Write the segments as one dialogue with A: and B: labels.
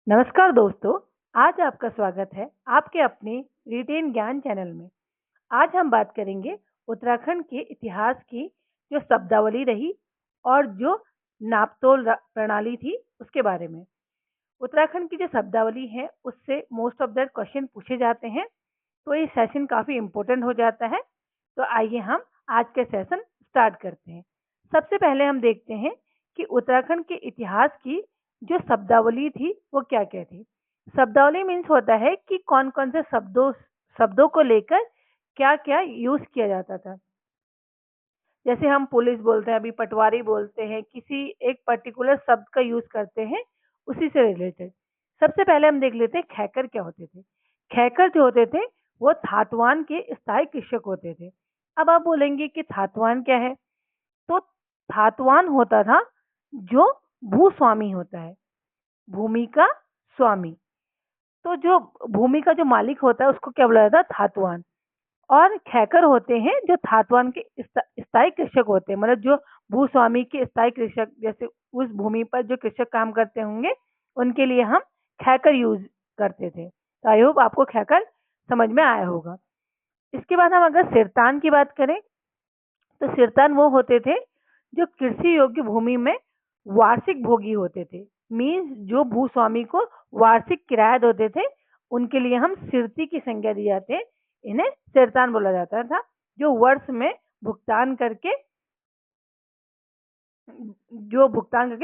A: नमस्कार दोस्तों, आज आपका स्वागत है आपके अपने रिटेन ज्ञान चैनल में। आज हम बात करेंगे उत्तराखंड के इतिहास की जो शब्दावली रही और जो नापतोल प्रणाली थी उसके बारे में। उत्तराखंड की जो शब्दावली है उससे मोस्ट ऑफ द क्वेश्चन पूछे जाते हैं, तो ये सेशन काफ़ी इम्पोर्टेंट हो जाता है। तो आइए हम आज के सेशन स्टार्ट करते हैं। सबसे पहले हम देखते हैं कि उत्तराखंड के इतिहास की जो शब्दावली थी वो क्या क्या थी। शब्दावली मीन्स होता है कि कौन कौन से शब्दों शब्दों को लेकर क्या क्या यूज किया जाता था। जैसे हम पुलिस बोलते हैं, अभी पटवारी बोलते हैं, किसी एक पर्टिकुलर शब्द का यूज करते हैं उसी से रिलेटेड। सबसे पहले हम देख लेते हैं खैकर क्या होते थे। खैकर जो होते थे वो थातवान के स्थायी कृषक होते थे। अब आप बोलेंगे कि थातवान क्या है, तो थातवान होता था जो भूस्वामी होता है, भूमि का स्वामी। तो जो भूमि का जो मालिक होता है उसको क्या बोला जाता है, थातवान। और खैकर होते हैं जो थातवान के स्थायी कृषक होते हैं, मतलब जो भूस्वामी के स्थायी कृषक, जैसे उस भूमि पर जो कृषक काम करते होंगे उनके लिए हम खैकर यूज करते थे। तो आई होप आपको खैकर समझ में आया होगा। इसके बाद हम अगर सिरतान की बात करें, तो सिरतान वो होते थे जो कृषि योग्य भूमि में वार्षिक भोगी होते थे। मीन्स जो भूस्वामी को वार्षिक किराया देते थे उनके लिए हम सिरती की संज्ञा दी जाते हैं, इन्हें सिरतान बोला जाता था। जो वर्ष में भुगतान करके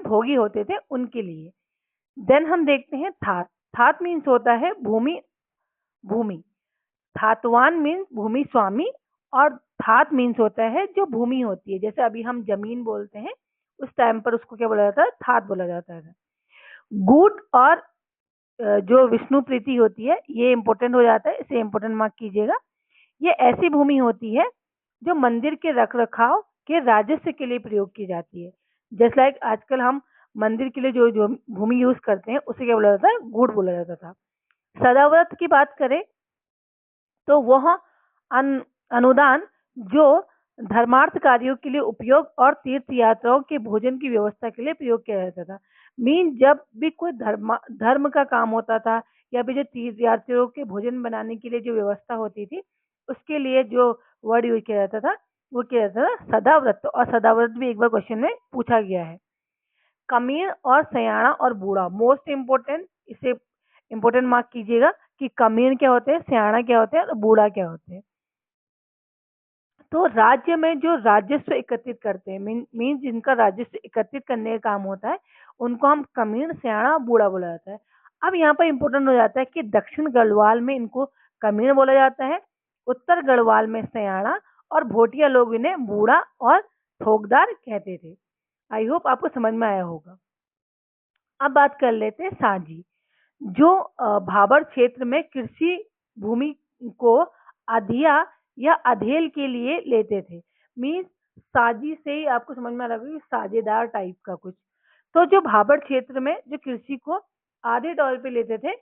A: भोगी होते थे उनके लिए। देन हम देखते हैं थात। थात मीन्स होता है भूमि भूमि थातवान मीन्स भूमि स्वामी, और थात मीन्स होता है जो भूमि होती है। जैसे अभी हम जमीन बोलते हैं, उस टाइम पर उसको क्या बोला जाता है, थात बोला जाता है। गुड और जो विष्णु प्रीति होती है ये इंपॉर्टेंट हो जाता है, इसे इंपॉर्टेंट मार्क कीजिएगा। ये ऐसी भूमि होती है जो मंदिर के रख रखाव के राजस्व के लिए प्रयोग की जाती है। जैसे लाइक आजकल हम मंदिर के लिए जो जो भूमि यूज करते हैं उसे क्या बोला जाता है, गुड़ बोला जाता था। सदाव्रत की बात करें तो वह अनुदान जो धर्मार्थ कार्यों के लिए उपयोग और तीर्थ यात्राओं के भोजन की व्यवस्था के लिए प्रयोग किया जाता था। मीन जब भी कोई धर्म का काम होता था या फिर जो तीर्थ यात्रियों के भोजन बनाने के लिए जो व्यवस्था होती थी उसके लिए जो वर्ड यूज किया जाता था वो किया जाता था सदाव्रत। और सदाव्रत भी एक बार क्वेश्चन में पूछा गया है। कमीर और सयाना और बूढ़ा मोस्ट इम्पोर्टेंट, इसे इम्पोर्टेंट मार्क कीजिएगा कि कमीर क्या होते हैं, सयाना क्या होते हैं और बूढ़ा क्या होते हैं। तो राज्य में जो राजस्व एकत्रित करते हैं, मीन जिनका राजस्व एकत्रित करने का काम होता है उनको हम कमीर सयाना बूढ़ा बोला जाता है। अब यहाँ पर इंपॉर्टेंट हो जाता है कि दक्षिण गढ़वाल में इनको कमीर बोला जाता है, उत्तर गढ़वाल में सयाना, और भोटिया लोग इन्हें बूढ़ा और थोकदार कहते थे। आई होप आपको समझ में आया होगा। अब बात कर लेते हैं साझी, जो भाबर क्षेत्र में कृषि भूमि को अधिया या अधेल के लिए लेते थे। मीन्स साजी से ही आपको समझ में आ रहा है, साझेदार टाइप का कुछ। तो जो भाबर क्षेत्र में जो कृषि को आधे तौर पे लेते थे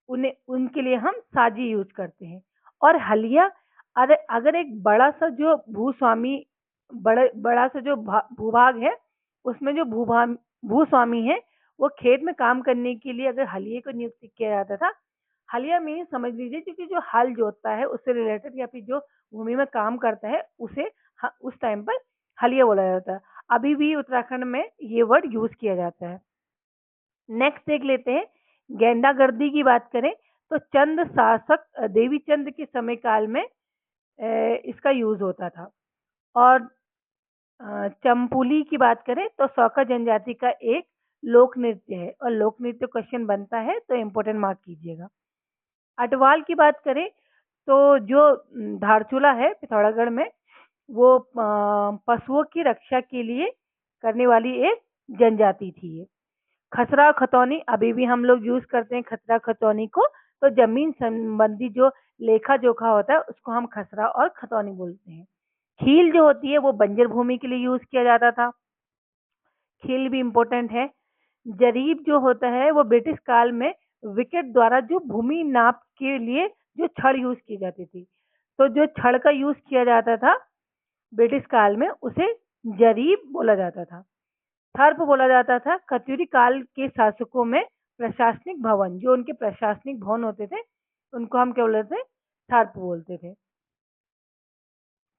A: उन्हें उनके लिए हम साजी यूज करते हैं। और हलिया, अरे अगर एक बड़ा सा जो भूस्वामी बड़ा सा जो भूभाग है उसमें जो भूस्वामी है वो खेत में काम करने के लिए अगर हलिये को नियुक्त किया जाता था। हलिया में समझ लीजिए क्योंकि जो हल जोतता है उससे रिलेटेड या फिर जो भूमि में काम करता है उसे उस टाइम पर हलिया बोला जाता है। अभी भी उत्तराखंड में ये वर्ड यूज किया जाता है। नेक्स्ट देख लेते हैं गेंडागर्दी की बात करें तो चंद शासक देवी चंद के समय काल में इसका यूज होता था। और चंपुली की बात करें तो सौका जनजाति का एक लोक नृत्य है, और लोक नृत्य क्वेश्चन बनता है तो इम्पोर्टेंट मार्क कीजिएगा। अटवाल की बात करें तो जो धारचूला है पिथौरागढ़ में वो पशुओं की रक्षा के लिए करने वाली एक जनजाति थी। ये खसरा खतौनी अभी भी हम लोग यूज करते हैं खसरा खतौनी को। तो जमीन संबंधी जो लेखा जोखा होता है उसको हम खसरा और खतौनी बोलते हैं। खील जो होती है वो बंजर भूमि के लिए यूज किया जाता था, खील भी इम्पोर्टेंट है। जरीब जो होता है वो ब्रिटिश काल में विकेट द्वारा जो भूमि नाप के लिए जो छड़ यूज की जाती थी, तो जो छड़ का यूज किया जाता था ब्रिटिश काल में उसे जरीब बोला जाता था। थर्प बोला जाता था। कत्यूरी काल के शासकों में प्रशासनिक भवन, जो उनके प्रशासनिक भवन होते थे उनको हम क्या बोलते थे? थार्प बोलते थे।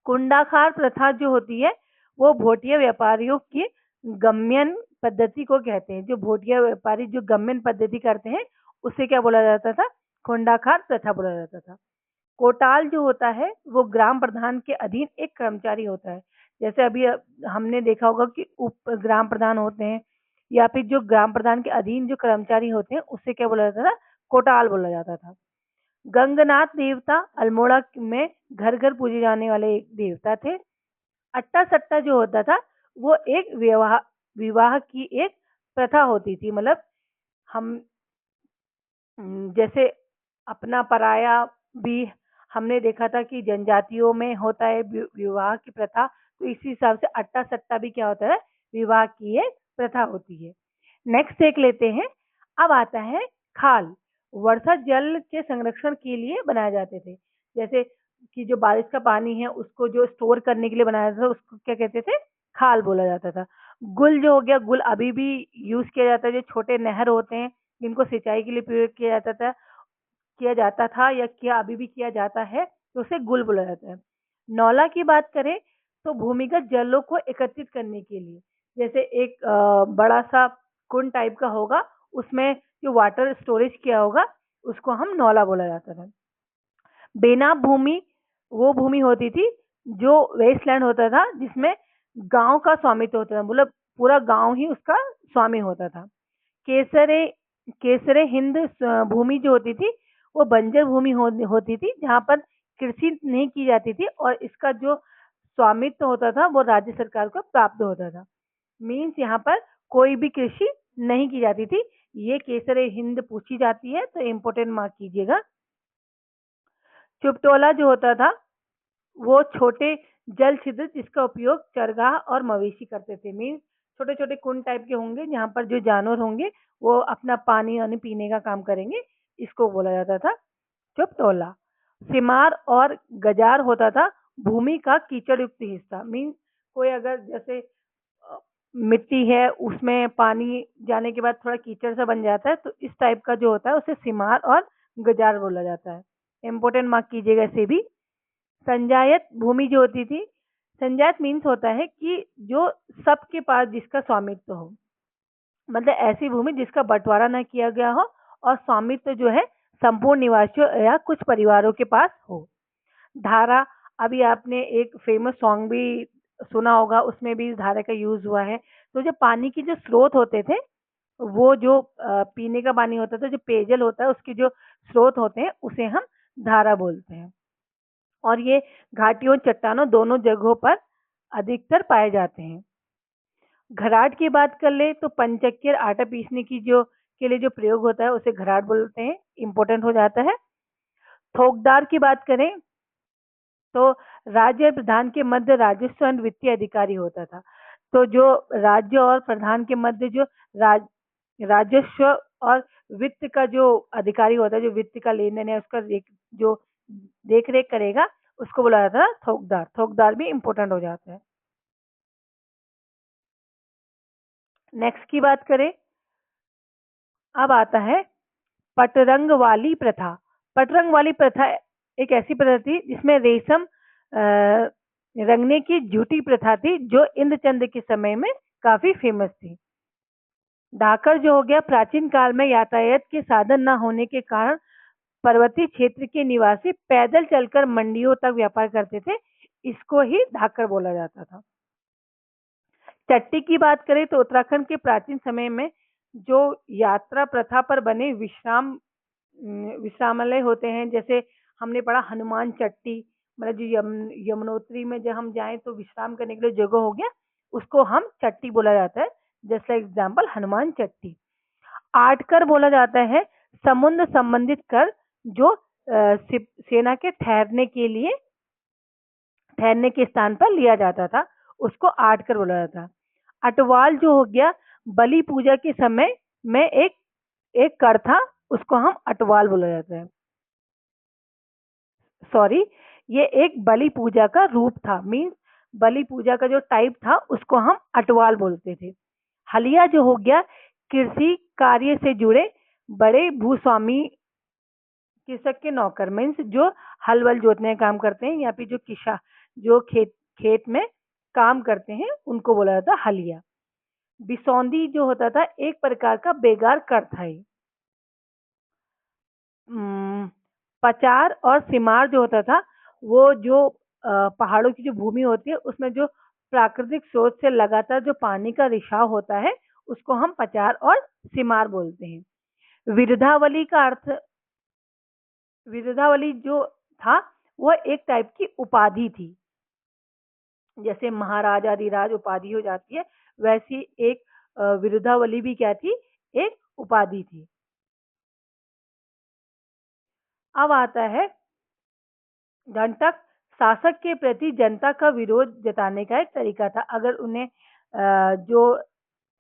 A: कुंडाखार प्रथा जो होती है वो भोटिया व्यापारियों की गम्यन पद्धति को कहते हैं। जो भोटिया व्यापारी जो गम्यन पद्धति करते हैं उसे क्या बोला जाता था? कुंडाखार प्रथा बोला जाता था। कोटाल जो होता है वो ग्राम प्रधान के अधीन एक कर्मचारी होता है। जैसे अभी हमने देखा होगा कि उप ग्राम प्रधान होते हैं, या फिर जो ग्राम प्रधान के अधीन जो कर्मचारी होते हैं उसे क्या बोला जाता था? कोटाल बोला जाता था। गंगनाथ देवता अल्मोड़ा में घर घर पूजे जाने वाले एक देवता थे। अट्टा सट्टा जो होता था वो एक विवाह विवाह की एक प्रथा होती थी। मतलब हम जैसे अपना पराया भी हमने देखा था कि जनजातियों में होता है विवाह की प्रथा, तो इसी हिसाब से अट्टा सट्टा भी क्या होता है? विवाह की एक प्रथा होती है। नेक्स्ट देख लेते हैं। अब आता है खाल। वर्षा जल के संरक्षण के लिए बनाए जाते थे। जैसे कि जो बारिश का पानी है उसको जो स्टोर करने के लिए बनाया जाता था उसको क्या कहते थे? खाल बोला जाता था। गुल जो हो गया, गुल अभी भी यूज किया जाता है। जो छोटे नहर होते हैं जिनको सिंचाई के लिए प्रयोग किया जाता था या क्या अभी भी किया जाता है, तो उसे गुल बोला जाता है। नौला की बात करें तो भूमिगत जलों को एकत्रित करने के लिए, जैसे एक बड़ा सा कुंड टाइप का होगा, उसमें जो वाटर स्टोरेज किया होगा उसको हम नौला बोला जाता था। बेनाब भूमि वो भूमि होती थी जो वेस्टलैंड होता था, जिसमें गांव का स्वामित्व होता था। मतलब पूरा गांव ही उसका स्वामी होता था। केसरे केसरे हिंद भूमि जो होती थी वो बंजर भूमि होती थी, जहाँ पर कृषि नहीं की जाती थी और इसका जो स्वामित्व होता था वो राज्य सरकार को प्राप्त होता था। मीन्स यहाँ पर कोई भी कृषि नहीं की जाती थी। ये केसरे हिंद पूछी जाती है तो इम्पोर्टेंट मार्क कीजिएगा। चुपटोला जो होता था वो छोटे जल छिद्र जिसका उपयोग चरगाह और मवेशी करते थे। मीन्स छोटे छोटे कुंड टाइप के होंगे जहाँ पर जो जानवर होंगे वो अपना पानी यानी पीने का काम करेंगे, इसको बोला जाता था चुपटोला। सिमार और गजार होता था भूमि का कीचड़ युक्त हिस्सा। मीन्स कोई अगर जैसे मिट्टी है उसमें पानी जाने के बाद थोड़ा कीचड़ सा बन जाता है, तो इस टाइप का जो होता है उसे सिमार और गजार बोला जाता है। इम्पोर्टेंट मार्क कीजिएगा इसे भी। संजायत भूमि जो होती थी, संजायत मीन्स होता है कि जो सबके पास जिसका स्वामित्व हो, मतलब ऐसी भूमि जिसका बंटवारा न किया गया हो और स्वामित्व जो है संपूर्ण निवासियों या कुछ परिवारों के पास हो। धारा, अभी आपने एक फेमस सॉन्ग भी सुना होगा, उसमें भी इस धारा का यूज हुआ है। तो जो पानी की जो स्रोत होते थे वो जो पीने का पानी होता था, जो पेयजल होता है उसके जो स्रोत होते हैं उसे हम धारा बोलते हैं। और ये घाटियों चट्टानों दोनों जगहों पर अधिकतर पाए जाते हैं। घराट की बात कर ले तो पंचक्कियर आटा पीसने की जो के लिए जो प्रयोग होता है उसे घराट बोलते हैं, इंपॉर्टेंट हो जाता है। थोकदार की बात करें तो राज्य और प्रधान के मध्य राजस्व एवं वित्तीय अधिकारी होता था। तो जो राज्य और प्रधान के मध्य जो राजस्व और वित्त का जो अधिकारी होता है, जो वित्त का लेन देन है उसका जो देख रेख करेगा उसको बोला जाता है थोकदार। थोकदार भी इम्पोर्टेंट हो जाता है। नेक्स्ट की बात करें, अब आता है पटरंग वाली प्रथा। पटरंग वाली प्रथा एक ऐसी प्रथा थी जिसमें रेशम रंगने की झूठी प्रथा थी, जो इंद्रचंद के समय में काफी फेमस थी। धाकड़ जो हो गया, प्राचीन काल में यातायात के साधन न होने के कारण पर्वतीय क्षेत्र के निवासी पैदल चलकर मंडियों तक व्यापार करते थे, इसको ही धाकड़ बोला जाता था। चट्टी की बात करें तो उत्तराखंड के प्राचीन समय में जो यात्रा प्रथा पर बने विश्रामालय होते हैं, जैसे हमने पढ़ा हनुमान चट्टी, मतलब जो यमुनोत्री में जब हम जाएं तो विश्राम करने के लिए जगह हो गया, उसको हम चट्टी बोला जाता है। जैसे एग्जाम्पल हनुमान चट्टी। आटकर बोला जाता है समुद्र संबंधित कर जो सेना के ठहरने के स्थान पर लिया जाता था, उसको आटकर बोला जाता था। अटवाल जो हो गया, बलि पूजा के समय में एक कर था, उसको हम अटवाल बोला जाता है। सॉरी, ये एक बलि पूजा का रूप था। मीन्स बलि पूजा का जो टाइप था उसको हम अटवाल बोलते थे। हलिया जो हो गया, कृषि कार्य से जुड़े बड़े भूस्वामी कृषक के नौकर मीन्स जो हल वल जोतने का काम करते हैं या फिर जो खेत में काम करते हैं उनको बोला जाता है हलिया। बिसौंदी जो होता था एक प्रकार का बेगार कर था ये। पचार और सिमार जो होता था वो जो पहाड़ों की जो भूमि होती है उसमें जो प्राकृतिक स्रोत से लगातार जो पानी का रिसाव होता है उसको हम पचार और सिमार बोलते हैं। विरुधावली का अर्थ, विरुधावली जो था वो एक टाइप की उपाधि थी, जैसे महाराज आदिराज उपाधि हो जाती है वैसी एक विरुधावली भी क्या थी, एक उपाधि थी। अब आता है दंडक, शासक के प्रति जनता का विरोध जताने का एक तरीका था। अगर उन्हें जो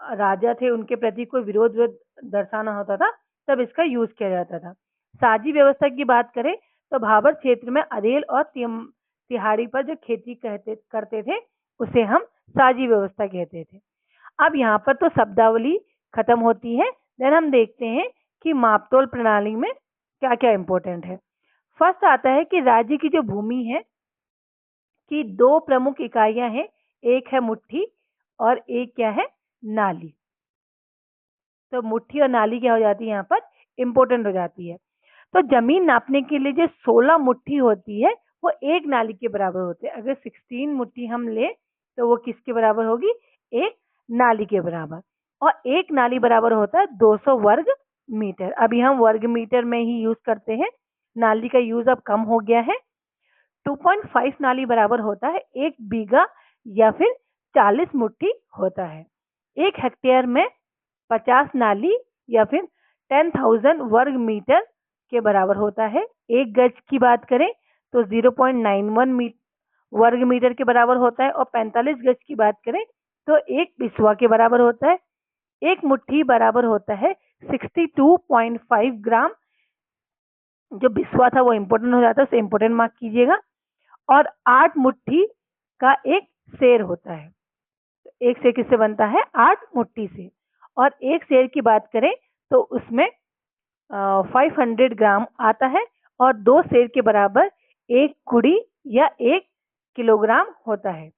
A: राजा थे उनके प्रति कोई विरोध दर्शाना होता था तब इसका यूज किया जाता था। साझी व्यवस्था की बात करें तो भाबर क्षेत्र में अरेल और तिहाड़ी पर जो खेती करते थे उसे हम साझी व्यवस्था कहते थे। अब यहाँ पर तो शब्दावली खत्म होती है। देन हम देखते हैं कि मापतोल प्रणाली में क्या क्या इंपॉर्टेंट है। फर्स्ट आता है कि राज्य की जो भूमि है की दो प्रमुख इकाइयां हैं, एक है मुट्ठी और एक क्या है, नाली। तो मुट्ठी और नाली क्या हो जाती है, यहाँ पर इंपॉर्टेंट हो जाती है। तो जमीन नापने के लिए जो 16 मुट्ठी होती है वो एक नाली के बराबर होते हैं। अगर 16 मुट्ठी हम ले तो वो किसके बराबर होगी, एक नाली के बराबर। और एक नाली बराबर होता है 200 वर्ग मीटर। अभी हम वर्ग मीटर में ही यूज करते हैं, नाली का यूज अब कम हो गया है। 2.5 नाली बराबर होता है 1 बीघा या फिर 40 मुट्ठी होता है। 1 हेक्टेयर में 50 नाली या फिर 10,000 वर्ग मीटर के बराबर होता है। 1 गज की बात करें तो 0.91 वर्ग मीटर के बराबर होता है। और 45 गज की बात करें तो 1 बिस्वा के बराबर होता है। 1 मुट्ठी बराबर होता है 62.5 ग्राम। जो बिस्वा था वो इंपॉर्टेंट हो जाता है, उसे इंपॉर्टेंट मार्क कीजिएगा। और 8 मुट्ठी का एक सेर होता है। एक सेर किससे बनता है, 8 मुट्ठी से। और एक सेर की बात करें तो उसमें 500 ग्राम आता है। और 2 सेर के बराबर 1 कुड़ी या 1 किलोग्राम होता है।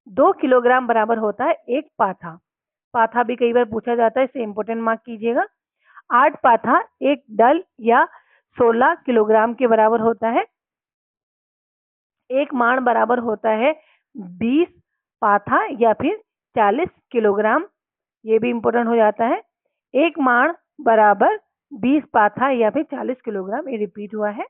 A: 2 किलोग्राम बराबर होता है 1 पाथा। पाथा भी कई बार पूछा जाता है, इसे इंपॉर्टेंट मार्क कीजिएगा। 8 पाथा 1 डल या 16 किलोग्राम के बराबर होता है। 1 माण बराबर होता है 20 पाथा या फिर 40 किलोग्राम। ये भी इंपॉर्टेंट हो जाता है। 1 माण बराबर 20 पाथा या फिर 40 किलोग्राम, ये रिपीट हुआ है।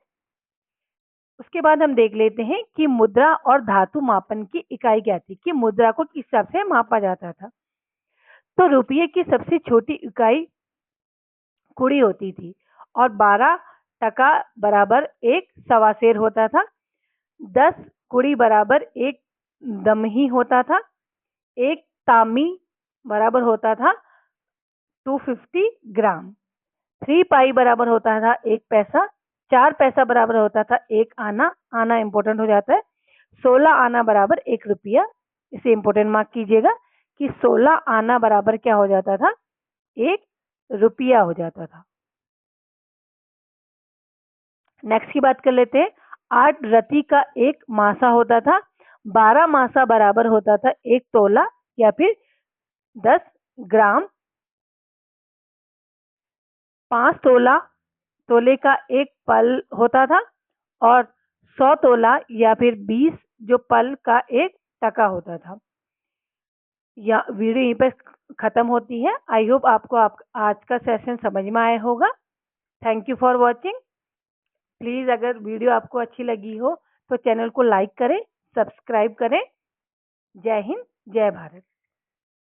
A: उसके बाद हम देख लेते हैं कि मुद्रा और धातु मापन की इकाई क्या थी, कि मुद्रा को किस हिसाब से मापा जाता था। तो रुपये की सबसे छोटी इकाई कुड़ी होती थी और 12 टका बराबर 1 सवा सेर होता था। 10 कुड़ी बराबर 1 दमही होता था। 1 तामी बराबर होता था 250 ग्राम। 3 पाई बराबर होता था 1 पैसा। 4 पैसा बराबर होता था 1 आना। आना इंपॉर्टेंट हो जाता है। 16 आना बराबर 1 रुपया। इसे इंपॉर्टेंट मार्क कीजिएगा कि 16 आना बराबर क्या हो जाता था, 1 रुपया हो जाता था। नेक्स्ट की बात कर लेते हैं। 8 रति का 1 मासा होता था। 12 मासा बराबर होता था 1 तोला या फिर 10 ग्राम। 5 तोले का 1 पल होता था। और 100 तोला या फिर 20 जो पल का 1 टका होता था। या वीडियो यहीं पर खत्म होती है। आई होप आपको आज का सेशन समझ में आया होगा। Thank you for watching. Please अगर वीडियो आपको अच्छी लगी हो तो चैनल को लाइक करें, सब्सक्राइब करें। जय हिंद, जय भारत।